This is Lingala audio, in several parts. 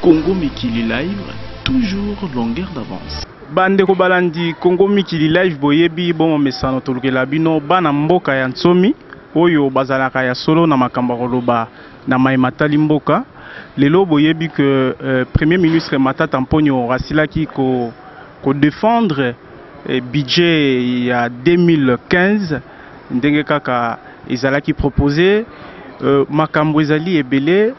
Congo Mikili Live, toujours longueur d'avance. Bande ko balandi Congo Mikili Live boyebi bon mesano tolukela bino bana mboka ya nsomi oyo bazalaka ya solo na makamba koloba na maimatali mboka lelo boyebi que premier ministre Matata Mponyo rasilaki ko défendre budget ya 2015 ndenge kaka ezalaki proposé makambo ezali ebele.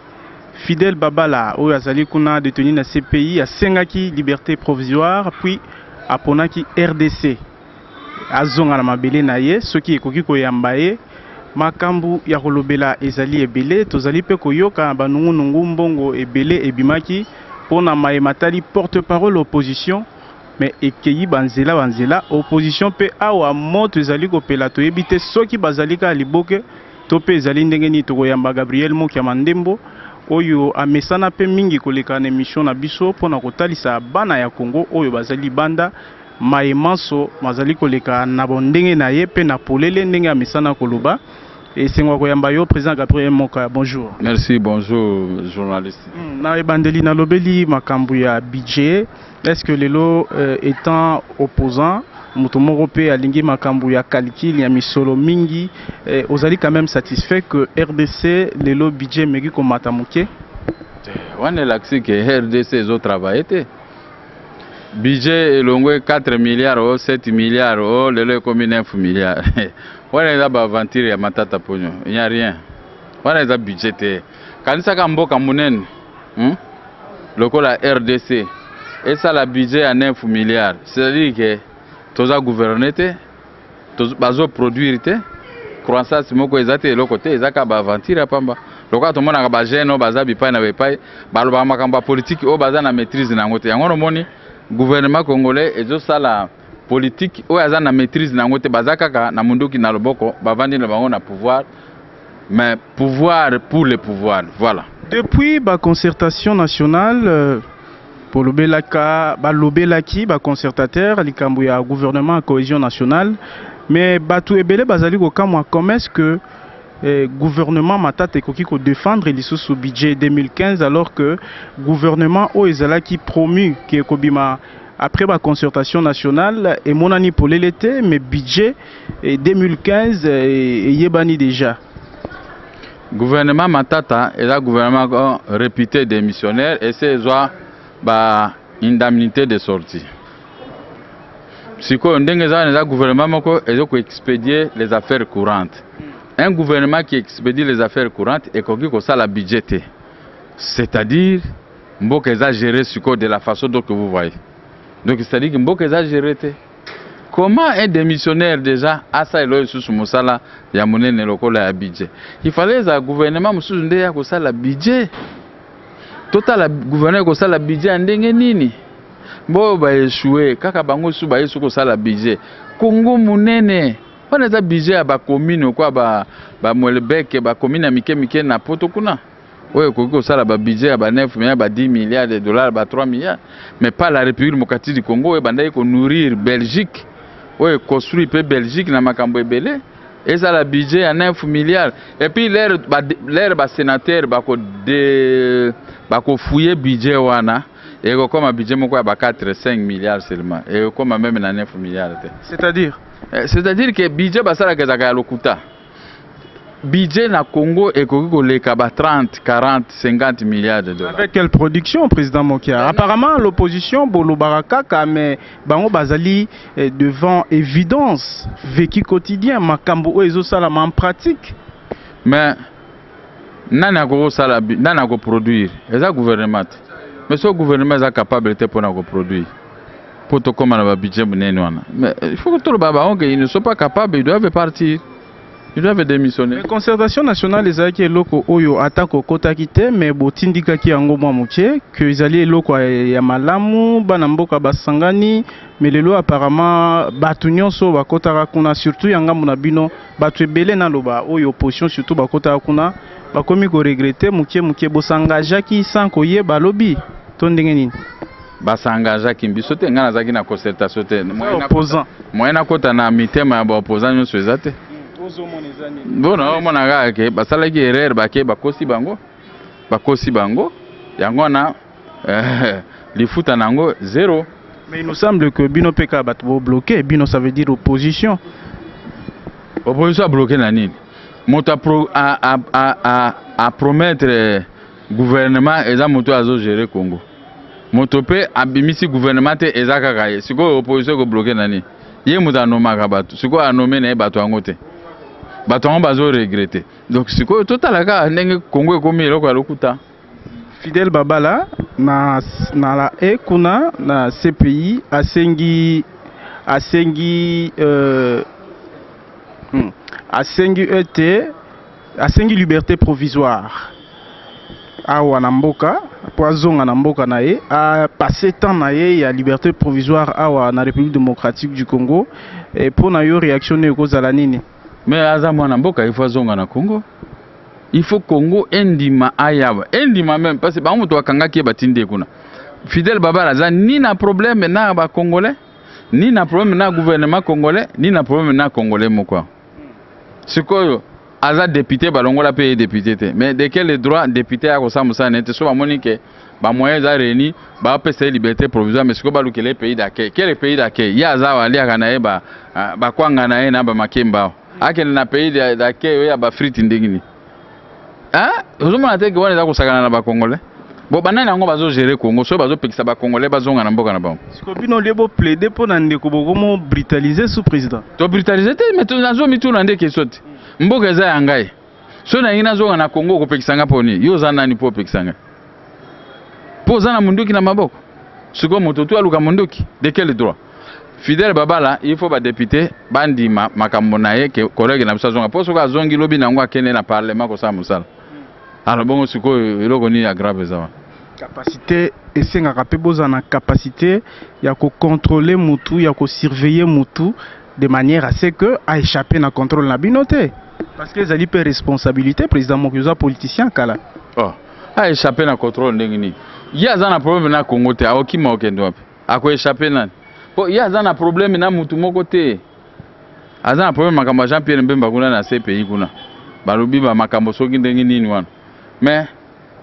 Fidèle Babala oyo azali kuna détenu na CPI asengaki liberté provisoire puis aponaki RDC azonga na mabele na ye soki ekoki koyamba ye makambu ya kolobela ezali ebele tozali pe koyoka banungu mbongo ebele ebimaki pona maematali porte-parole opposition mais ekeyi banzela opposition pe awa moto ezali kopela toyebi te soki bazali ka liboke to pe ezali ndenge ni tokoyamba Gabriel Mokia Ndembo oyo amesana pe mingi koleka na émission na biso pona kotalisa bana ya Congo oyo bazali banda maemanso mazali koleka na bondenge na ye pe na polele ndenge amesana koloba et sengwa koyamba yo président Gabriel Moka. Bonjour. Merci, bonjour journaliste. Na ebandeli na lobeli makambu ya budget, est-ce que lelo étant opposant Mutomoro pe alingi makambu ya calcul ya misolo mingi ozali quand même satisfait que RDC lelo budget meki ko matamuke? On est là que RDC ils ont travaillé. Budget elongwe 4 milliards 7 milliards lelo comme 9 milliards. On est là ba aventure ya Matata Mponyo. Il n'y a rien. On est là budget. Kanisa ka mboka munene. Lokola RDC et ça la budget à 9 milliards. C'est-à-dire que tous a gouverné tous bazo produire croissance moko ezate le côté ezaka ba aventure pamba loka to mona ba jeune baza bipai na bipai baloba makamba politique o baza na maîtrise na ngote yango moni gouvernement congolais ezo sala politique o aza na maîtrise na ngote baza kaka na munduki na loboko bavandi na bango na pouvoir mais pouvoir pour le pouvoir voilà. Depuis la concertation nationale pour le Belaki, ba concertateur, likambu ya gouvernement à cohésion nationale, mais batu ebele bazali ko kamwa comment est-ce que gouvernement Matata ekoki ko défendre lisusu budget 2015 alors que gouvernement o ezalaki promu ki ekobima après la concertation nationale et monani pour l'été mais budget 2015 yebani déjà. Gouvernement Matata est un gouvernement réputé des missionnaires et c'est ba indemnité de sortie. Si on a un gouvernement qui expédie les affaires courantes. Un gouvernement qui expédie les affaires courantes et qui a la budget. C'est-à-dire, Mboka a géré de la façon dont vous voyez. Donc c'est-à-dire que Mboka a géré. Comment un démissionnaire déjà a ça et sous Moussala Yamouné Nelokola a budget? Il fallait un gouvernement qui a la budget. Total gouverneur ko sala budget ndenge nini bo ba échoué kaka bango su ba yesu ko sala budget Congo munene wana za budget ba commune ko ba Mwelebeke ba commune mike na poto kuna oyo ko sala ba budget ba 9 milliards ba 10 milliards de dollars ba 3 milliards mais pas la République démocratique du Congo et banda ko nourrir Belgique oyo construire pe Belgique na makambo ebele. Et ça la budget à 9 milliards. Et puis l'air sénateur bako fouiller budget wana et comme un budget moko ba 4-5 milliards seulement et comme même na 9 milliards. C'est-à-dire que budget basala kezaka lokuta. Budget na Congo et ko leka ba 30, 40, 50 milliards de dollars. Avec quelle production président Mokia? Apparemment l'opposition bolo barakaka mais bango bazali devant évidence vécu quotidien makambo ezo sala en pratique. Mais nana ko sala nana ko produire eza gouvernement. Mais ce gouvernement est capable de pour produire. Pour to comme na budget munene wana. Mais il faut que tout le baba ils ne sont pas capables, ils doivent partir. Ils doivent démissionner. La concertation nationale les a qui loko oyo atako kota kite mais botindika ki yango mwa muke que ils allaient loko ya malamu bana mboka basangani mais lelo apparemment batu nyonso bakota kuna surtout yanga muna bino batu ebele na loba oyo opposition surtout bakota kuna bakomi ko regretter muke bosanganja ki sans koyeba lobby to ndenge nini basanganja ki biso te ngana zaki na concertation te moyena kota na mitema ya ba opposant nyonso ezate. Bon, on a que basalaki erreur bakosi bango yango na les foot nango zéro. Mais il nous semble que Bino Peka va bloquer. Bino, ça veut dire opposition. Opposition a bloqué Nani. Monta à promettre gouvernement et ça moto a gérer Congo. Motope a bimisi gouvernement et ça kakaye. Si quoi opposition a bloqué Nani. Yé mouta nommé Kabatu. Si quoi a nommé né Batu Angote. Batu Angote bazo regretter. Donc si quoi total la ka n'enge Congo est comme il est lokuta. Fidel Babala na la kuna na CPI asengi liberté provisoire awa na mboka poazonga na mboka na ye a passé temps na ye ya liberté provisoire awa na République démocratique du Congo et pour na yo réactionner kozala nini. Mais aza mwana mboka il faut zonga na Congo. Il faut Congo endima ayaba endima même parce que bamuto akanga ki batinde kuna Fidel Babala za ni na problème na ba congolais ni na problème na gouvernement congolais ni na problème na congolais moko sikoyo aza député balongola pays député te mais de quel droit député a kosamusa nete so ba monike ba moyens za réuni ba pesa liberté provisoire mais siko balukele pays d'accueil quel pays d'accueil ya za wali akana eba ba kwanga na ye na ba makemba akene na pays d'accueil ya ba frite ndingini. Ah, vous m'avez dit que vous avez sakana na ba congolais. Bon banana ngo bazo gérer Congo, so bazo pekisa ba congolais bazonga na mboka na bango. Siko bino lebo plaider pour na ndeko bokomo brutaliser sous président. To brutaliser te mais to nazo mitu na ndeke sote. Mboka za yangai. So na ina zonga na Congo ko pekisa nga poni. Yo za nani po pekisa nga. Po za na munduki na maboko. Siko moto tu aluka munduki. De quel droit? Fidel Babala, il faut ba député bandi makambo na ye ke collègue na biso zonga. Po so ka zongi lobi na ngwa kene na parlement ko sa musala. Alors bon siko eloko ni aggrave ça. Capacité esengaka pe bozana capacité ya ko contrôler mutu ya ko surveiller mutu de manière à ce que a échappé na contrôle na binoté parce que zali pe responsabilité président Mokuza politicien kala oh a échappé na contrôle ndengini ya za na problème na Congo te aokima okendo wapi ako échappé nani po ya za na problème na mutu moko te aza na problème makambo Jean Pierre Mbemba kuna na CPI kuna balobi ba makambo soki ndengini ni wana mais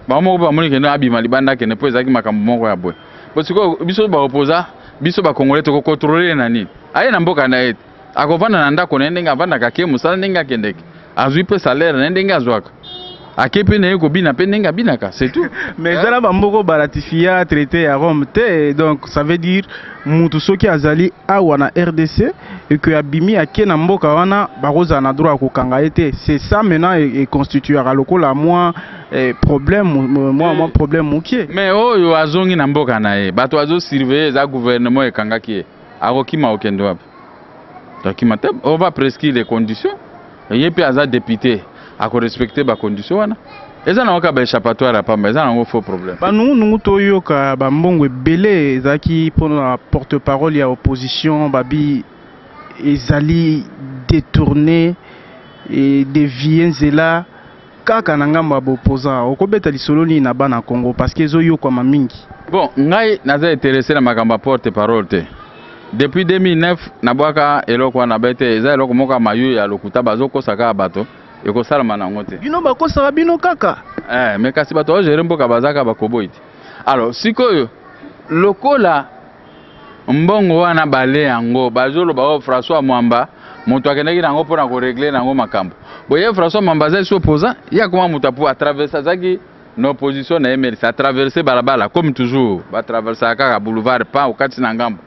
ba mo ba moni kendo abima libanda kene po ezaki makambo moko ya boy parce que biso ba opposa biso ba congolais to ko contrôler nani aye na mboka na ete akovanda na ndako na ndenga vanda ka ke musala ndenga kendeke azui pe salaire na ndenga azwaka akepe na yeko bina pe ndenga binaka c'est tout. Mais zala ba mboko ba ratifier traité à Rome te donc ça veut dire mutu soki azali awa na RDC et que abimi ake na mboka wana baroza na droit ko kanga ete c'est ça maintenant et constituera lokola moi problème moi problème mokie mais oyo azongi na mboka na ye bato azo surveiller za gouvernement e kanga ki akokima okendo wapi takima te on va prescrire les conditions et puis aza député ako respecter ba conditions wana eza na waka ba échappatoire pamba eza na ngo faux problème banu nungu to yoka ba mbongo ebele ezaki pona porte-parole ya opposition babi ezali détourné et dévier nzela kaka na ngambo ya opposant okobeta lisolo ni na bana Congo parce que ezo yokwa mingi. Bon ngai naza intéressé na makambo porte-parole te depuis 2009 na bwaka eloko na bete eza eloko moka mayu ya lokuta bazoko saka bato eko salama na ngote bino bakosaka bino kaka mais kasi bato o gérer mboka bazaka bakoboiti alors sikoyo lokola mbongo wana bale yango bazolo ba François Mwamba moto akendeki nango pona ko régler nango makambo boye François Mwamba za s'opposant ya comment moto pour traverser zaki no opposition na MLC a traverser balabala comme toujours ba traverser kaka boulevard pa okati na ngambo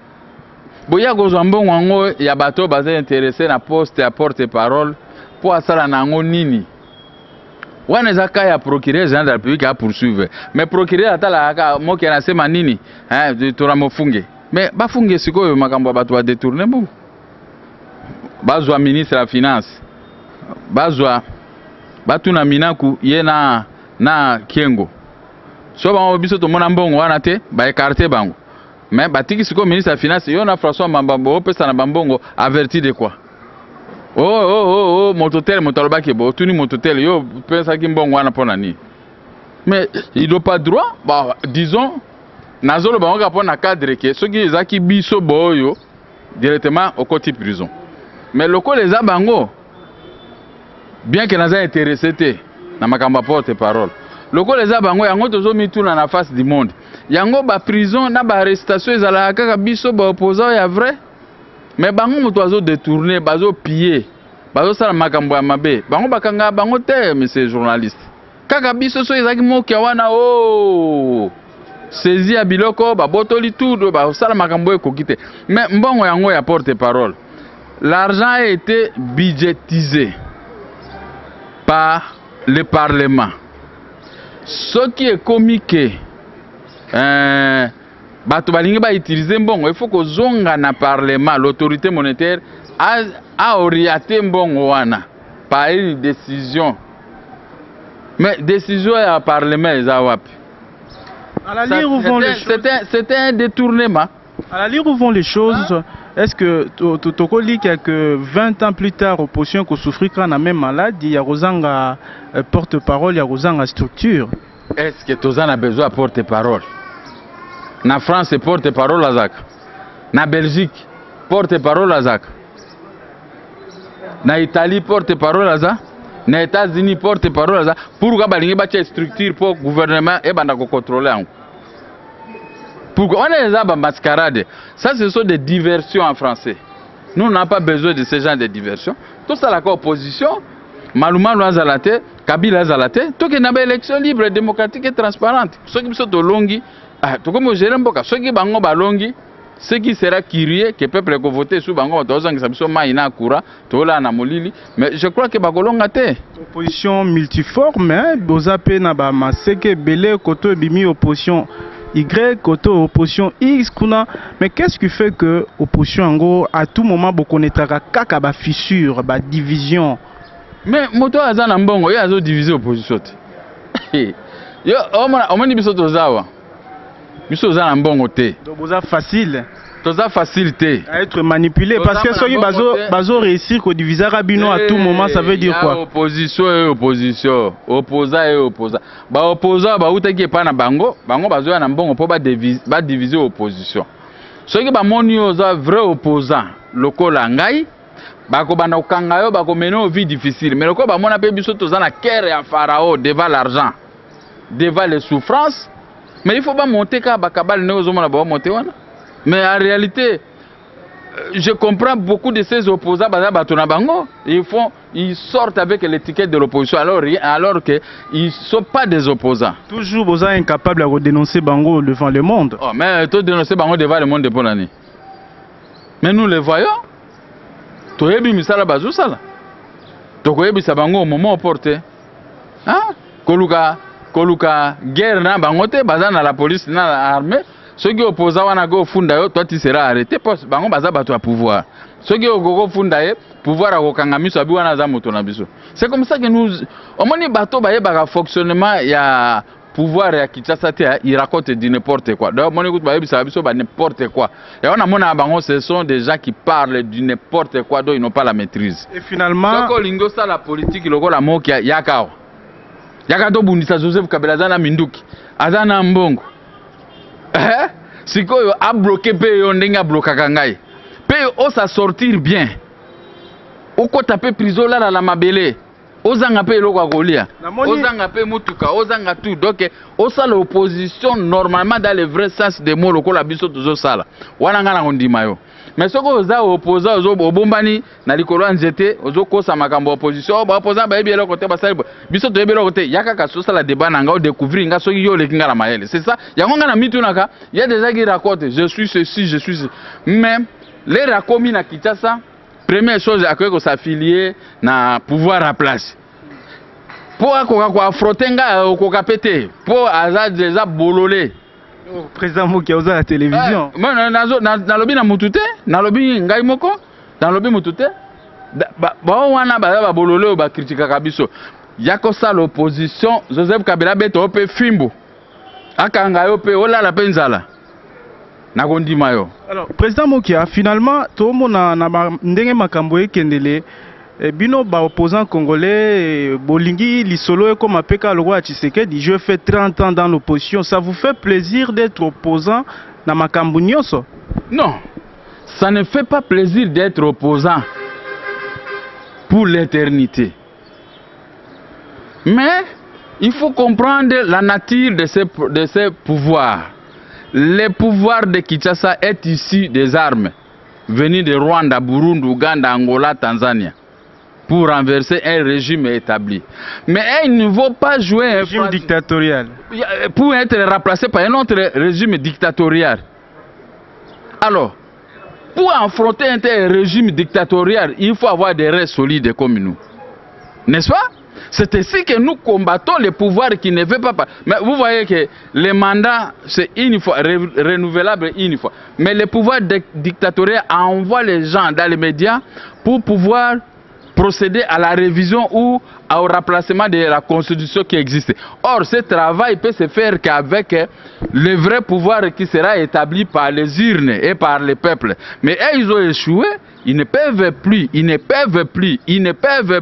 boya kozwa mbongo ngo ya bato baza intéressé na poste ya porte-parole pour asala nango nini wana zaka ya procureur général de la République a poursuivre mais procureur atala aka moki anasema nini tora mofunge mais bafunge sikoyo makambo bato ba détourner mbongo bazwa ministre ya finance bazwa batuna minaku ye na Kengo so ba biso to mona mbongo wana te ba écarter bango mais batiki siko ministre ya finance yo na François Mambambo opesa na bambongo averti de quoi oh mototel motalobaki bo tuni mototel yo pensa ki mbongo wana pona ni mais il n'a pas droit bah disons nazolo ba nga pona cadre ke soki ezaki biso boyo directement au côté prison mais loko les abango bien que naza intéressé te na makamba porte parole loko les abango yango tozo mituna na face du monde yango ba prison na ba arrestation ezala kaka biso ba opposant ya vrai. Mais bango moto azo détourner, bazo piller, bazo sala makambo ya mabe. Bango bakanga bango te monsieur journaliste. Kaka biso so ezaki moki wana oh. Saisi ya biloko ba botoli tout ba sala makambo ekoki te. Mais mbongo yango ya porte-parole. L'argent a été budgétisé par le Parlement. Ce qui est comique, bato balingi ba utiliser mbongo, il faut que zonga na Parlement, l'autorité monétaire a orienté mbongo wana par une décision. Mais décision à Parlement ezawap. À la lire où vont les choses. C'était un détournement. À la lire où vont les choses. Est-ce que Tokoli, quelques 20 ans plus tard, opposition qu'on souffrit quand on a même maladie, il y a Rosanga porte-parole, il y a Rosanga structure. Est-ce que Tozan a besoin de porte-parole? Na France, c'est porte-parole à Zak. Na Belgique, porte-parole à Zak. Na Italie, porte-parole à Zak. Na États-Unis, porte-parole à Zak. Pourquoi balingi bache structure pour le gouvernement et banda ko contrôler? Pourquoi on est des mascarades? Ça, ce sont des diversions en français. Nous, on n'a pas besoin de ce genre de diversions. Tout ça, la opposition, Malouma Loazalate, Kabila Zalate, tout qui n'a pas élection libre, démocratique et transparente. Ceux qui sont de Longi, tout comme Jérém-Boka, ceux qui bango Balongi, ce qui sera curieux, que le peuple a voté sous Bango, tous qui sont Maïna Koura, Tola Namolili, mais je crois que Bagolonga te. Opposition multiforme, Bozapé Naba, Maseke, Belé, Koto, Bimi, opposition. Y, Koto, opposition X, Kuna. Mais qu'est-ce qui fait que l'opposition, en gros, à tout moment, vous connaissez kaka ba fissure, ba division? Mais moto azana mbongo, il y a zo diviser opposition. Yo, on m'a dit biso tozawa. Biso zana mbongo te. Donc vous avez facile. Toza facilité. À être manipulé. Parce que ceux qui bazo réussir qu'au diviser rabino à tout moment, ça veut dire quoi? Opposition et opposition. Opposant et opposant. Ba opposant, ba outaki pas na bango. Bango bazo na mbongo pour ba diviser opposition. Ceux qui ba moni oza vrai opposant. Lokola ngai. Bako bana ukanga yo bako meno vie difficile. Mais loko ba mona pe biso toza na cœur ya pharaon devant l'argent. Devant les souffrances. Mais il faut pas monter ka bakabal ne ozomona ba monter wana. Mais en réalité, je comprends beaucoup de ces opposants, ils sortent avec l'étiquette de l'opposition alors qu'ils ne sont pas des opposants. Toujours vous êtes incapable de dénoncer Bango devant le monde. Oh, mais tu dénoncer Bango devant le monde depuis l'année. Mais nous le voyons. Tu as vu Misala Bazousala. Tu as vu Bango au moment opportun. Hein? Koluka, guerre, Bango, bazana la police, l'armée. Ceux qui opposent à go funda, toi tu seras arrêté parce que bango baza bato à pouvoir. Ceux qui go funda, pouvoir à okangamiso abiwana za moto na biso. C'est comme ça que nous, au moins bato baye baga fonctionnement ya pouvoir ya Kinshasa te, il raconte du n'importe quoi. Donc mon écoute baye bisa biso ba n'importe quoi. Et on a mona bango, ce sont des gens qui parlent du n'importe quoi dont ils n'ont pas la maîtrise. Et finalement, donc lingo ça la politique loko la moki yakao. Yakato bundisa Joseph Kabila zana minduki. Azana mbongo. Si quoi a bloqué paye on denga bloquer kangai paye osa sortir bien oko taper prison là la mabele ozanga paye loko kolia ozanga paye mutuka ozanga tout donc osa l'opposition normalement dans le vrai sens des mots loko la biso tozo sala wana ngana ngondima yo mais ce que oza opposant ozo bombani na likolo nzete ozo kosa makambo opposition ba opposant ba yebi eloko te ba sala biso to yebi eloko te yaka ka sosa la débat nanga o découvrir nga soki yo lekinga la mayele c'est ça yango ngana mitunaka il y a des gens qui racontent je suis ceci je suis mais les rakomi na Kinshasa première chose à quoi s'affilier na pouvoir à place pour ko affronter nga ko kapete pour azad déjà bololé. Président Moki à la télévision. Dans lobby na mutute, dans lobby ngai moko, dans lobby mutute. Ba wana ba bololo ba critique kabiso. Yako ça l'opposition, Joseph Kabila beto pe fimbo. Akanga yo pe ola la penzala. Na gondima yo. Alors, président Mokia, finalement, tout le monde a ndenge makambo ekendele. Bino ba opposant congolais bolingi lisolo comme apeka le roi Tshisekedi, je fais 30 ans dans l'opposition, ça vous fait plaisir d'être opposant na makambo nyonso? Non. Ça ne fait pas plaisir d'être opposant pour l'éternité. Mais il faut comprendre la nature de ces pouvoirs. le pouvoir de Kinshasa est issu des armes venues de Rwanda, Burundi, Ouganda, Angola, Tanzanie, pour renverser un régime établi. Mais il ne faut pas jouer un régime dictatorial pour être remplacé par un autre régime dictatorial. Alors, pour affronter un tel régime dictatorial, il faut avoir des restes solides comme nous. N'est-ce pas? C'est ainsi que nous combattons les pouvoirs qui ne veulent pas. Mais vous voyez que les mandats, c'est une fois, renouvelable une fois. Mais les pouvoirs dictatoriaux envoient les gens dans les médias pour pouvoir procéder à la révision ou au remplacement de la constitution qui existe. Or, ce travail peut se faire qu'avec le vrai pouvoir qui sera établi par les urnes et par les peuples. Mais ils ont échoué, ils ne peuvent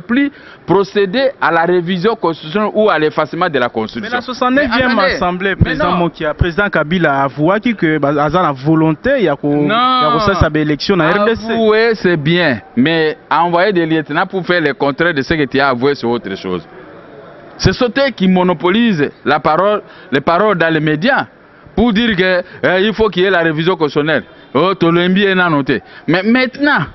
plus procéder à la révision constitutionnelle ou à l'effacement de la constitution. Mais la 69e assemblée, président Mokia, président Kabila a avoué que la volonté, il y a une élection dans la RDC. Avouer, c'est bien, mais envoyer des lieutenants pour faire le contraire de ce que tu as avoué, c'est autre chose. C'est Sauté qui monopolise les paroles dans les médias pour dire qu'il faut qu'il y ait la révision constitutionnelle. Oh, Tolombi est noté. Mais maintenant,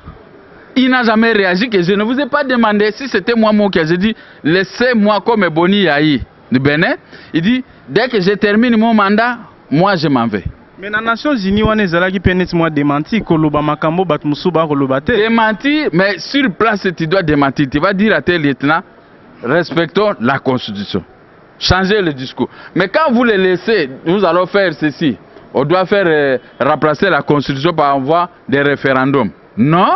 il n'a jamais réagi que je ne vous ai pas demandé si c'était moi qui ai dit laissez-moi comme Boni Yahi de Bénin. Il dit dès que je termine mon mandat, moi je m'en vais. Mais dans les Nations Unies, on a démenti démenti, mais sur place tu dois démentir. Tu vas dire à tes lieutenants respectons la Constitution. Changez le discours. Mais quand vous les laissez, nous allons faire ceci. On doit faire remplacer la Constitution par voie des référendums. Non,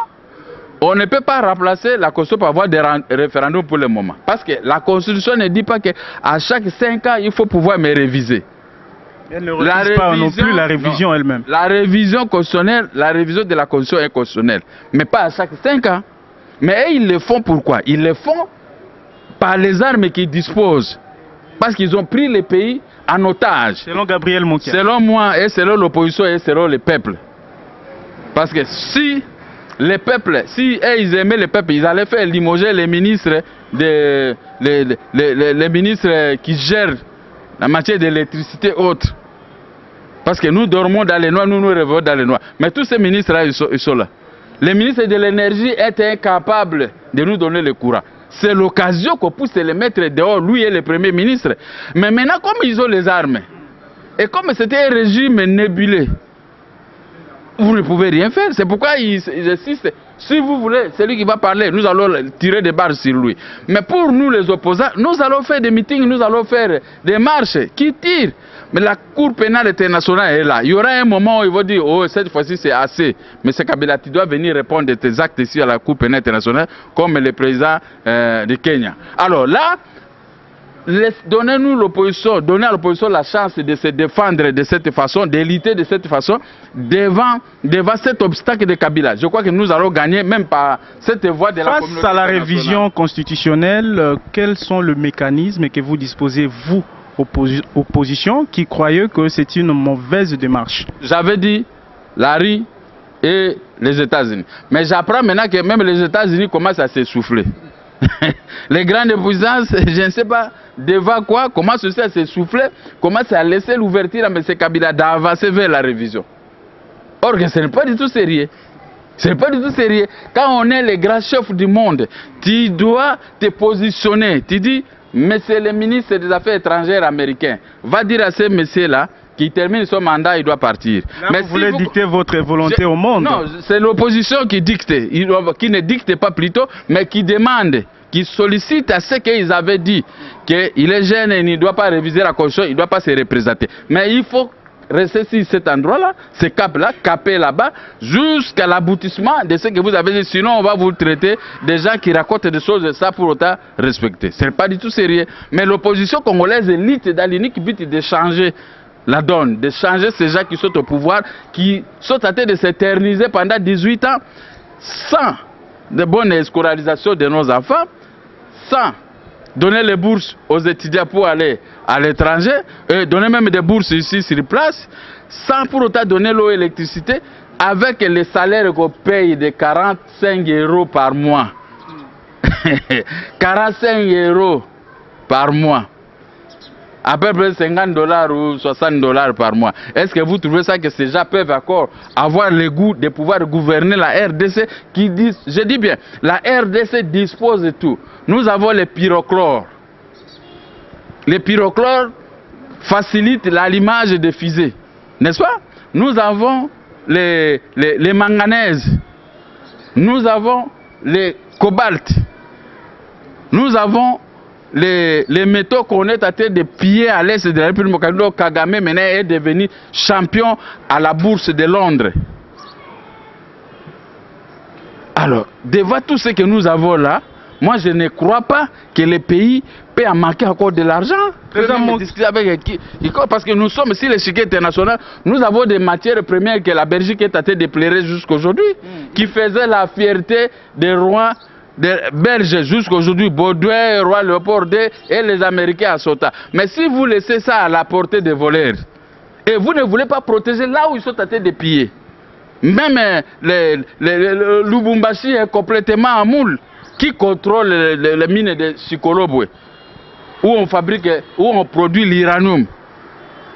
on ne peut pas remplacer la Constitution par voie des référendums pour le moment. Parce que la Constitution ne dit pas qu'à chaque 5 ans, il faut pouvoir me réviser. Elle ne refuse pas non plus la révision elle-même. La révision constitutionnelle, la révision de la Constitution est constitutionnelle. Mais pas à chaque 5 ans. Mais ils le font pourquoi? Ils le font par les armes qu'ils disposent. Parce qu'ils ont pris les pays en otage. Selon Gabriel Mokia. Selon moi et selon l'opposition et selon le peuple. Parce que si les peuples, si ils aimaient le peuple, ils allaient faire limoger les ministres, les ministres qui gèrent la matière d'électricité haute. Parce que nous dormons dans les noirs, nous nous réveillons dans les noirs. Mais tous ces ministres-là, ils sont là. Le ministre de l'énergie est incapable de nous donner le courant. C'est l'occasion qu'on puisse les mettre dehors, lui et le premier ministre. Mais maintenant, comme ils ont les armes, et comme c'était un régime nébuleux, vous ne pouvez rien faire. C'est pourquoi ils insistent. Si vous voulez, c'est lui qui va parler, nous allons tirer des barres sur lui. Mais pour nous les opposants, nous allons faire des meetings, nous allons faire des marches qui tirent. Mais la Cour pénale internationale est là. Il y aura un moment où ils vont dire, oh, cette fois-ci c'est assez. Mais c'est Kabila, tu dois venir répondre de tes actes ici à la Cour pénale internationale, comme le président de Kenya. Alors là, donnez-nous l'opposition, donnez à l'opposition la chance de se défendre de cette façon, de lutter de cette façon, devant cet obstacle de Kabila. Je crois que nous allons gagner même par cette voie de la communauté internationale. Face à la révision constitutionnelle, quels sont les mécanismes que vous disposez, vous, opposition, qui croyez que c'est une mauvaise démarche? J'avais dit la RI et les États-Unis. Mais j'apprends maintenant que même les États-Unis commencent à s'essouffler. Les grandes puissances, je ne sais pas devant quoi, commencent aussi à s'essouffler, commencent à laisser l'ouverture à M. Kabila d'avancer vers la révision. Or, ce n'est pas du tout sérieux. Ce n'est pas du tout sérieux. Quand on est les grands chefs du monde, tu dois te positionner. Tu dis, monsieur le ministre des Affaires étrangères américain, va dire à ces messieurs-là qui termine son mandat, il doit partir. Là, mais vous voulez dicter votre volonté au monde? Non, c'est l'opposition qui dicte, qui ne dicte pas plutôt, mais qui demande, qui sollicite à ce qu'ils avaient dit qu'il est jeune et il ne doit pas réviser la Constitution, il ne doit pas se représenter. Mais il faut rester sur cet endroit-là, ce cap-là, caper là-bas, jusqu'à l'aboutissement de ce que vous avez dit. Sinon, on va vous traiter des gens qui racontent des choses de ça pour autant respecter. Ce n'est pas du tout sérieux. Mais l'opposition congolaise lutte dans l'unique but de changer la donne, de changer ces gens qui sont au pouvoir, qui sont tentés de s'éterniser pendant 18 ans sans de bonne scolarisation de nos enfants, sans donner les bourses aux étudiants pour aller à l'étranger, et donner même des bourses ici sur place, sans pour autant donner l'eau et l'électricité, avec les salaires qu'on paye de 45 € par mois. 45 € par mois. à peu près $50 ou $60 par mois. Est-ce que vous trouvez ça que ces gens peuvent encore avoir le goût de pouvoir gouverner la RDC qui dit, je dis bien, la RDC dispose de tout. Nous avons les pyrochlores. Les pyrochlores facilitent l'allumage des fusées, n'est-ce pas? Nous avons les manganèses. Nous avons les cobalt. Nous avons les métaux qu'on est à tête de piller à l'est de la République démocratique. Kagame maintenant est devenu champion à la bourse de Londres. Alors, devant tout ce que nous avons là, moi je ne crois pas que le pays peut en manquer encore de l'argent. Parce que nous sommes, si l'échiquier international, nous avons des matières premières que la Belgique est à tête de pleurer jusqu'à aujourd'hui, qui faisaient la fierté des rois des Belges jusqu'à aujourd'hui, Baudouin, Roi Léopold et les Américains à Sota. Mais si vous laissez ça à la portée des voleurs, et vous ne voulez pas protéger là où ils sont à tête de piller, même Lubumbashi est complètement à moule. Qui contrôle les mines de Sikolobwe, où on fabrique, où on produit l'uranium.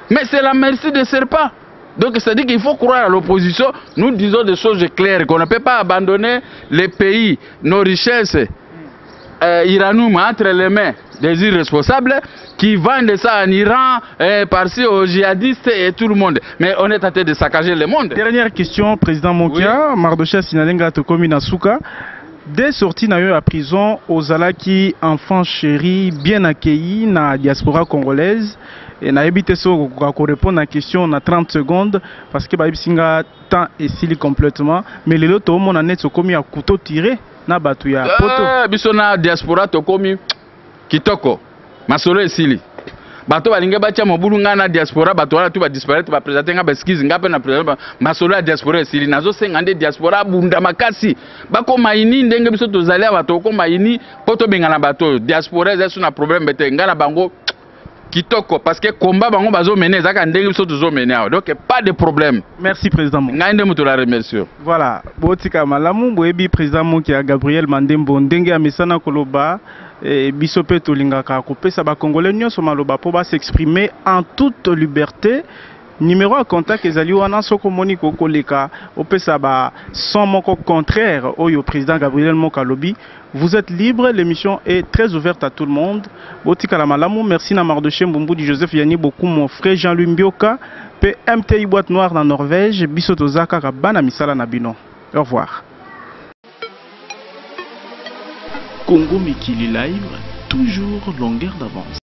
Mais c'est la merci des serpents. Donc ça dit qu'il faut croire à l'opposition. Nous disons des choses claires, qu'on ne peut pas abandonner les pays, nos richesses, uranium entre les mains des irresponsables qui vendent ça en Iran, par-ci aux djihadistes et tout le monde. Mais on est en train de saccager le monde. Dernière question, Président Mokia, oui. Mardochea Sinalenga Tokomi Nasuka. Dès sorti na yo à prison, Ozalaki, enfant chéri, bien accueilli dans la diaspora congolaise. Et na évité ça pour répondre à la question en 30 secondes parce que Baïbsinga temps et sili complètement. Mais les autres, on a net commis à couteau tiré na batouya poto. Bisona diaspora tokomi kitoko. Masolo et sili. Bato balinga bacha mobulu nga na diaspora bato wala tu ba disparaître ba présenter nga ba skiz nga pe na présenter masolo ya diaspora esili nazo sengande diaspora bunda makasi bako maini ndenge biso tozali bato ko maini poto benga na bato diaspora zesu na problème bete nga na bango kitoko parce que combat bango bazo mener zaka ndenge biso tozo mener donc pas de problème. Merci président. Nga ndemo to la remercie. Voilà, botika malamu boyebi président Mokia Gabriel Mandembo ndenge ya mesana koloba biso pe tolingaka kopesa ba congolais nyonso maloba po ba s'exprimer en toute liberté. Numéro à contact ezali wana soko moniko koleka opesa ba sans moko contraire au président Gabriel Mokalobi. Vous êtes libre, l'émission est très ouverte à tout le monde. Botika la malamu, merci na Mardochea Mbumbu Joseph Yani beaucoup mon frère Jean-Louis Mbioka, pe MTI boîte noire dans Norvège, biso tozaka ka bana misala na bino. Au revoir. Congo Mikili Live, toujours longueur d'avance.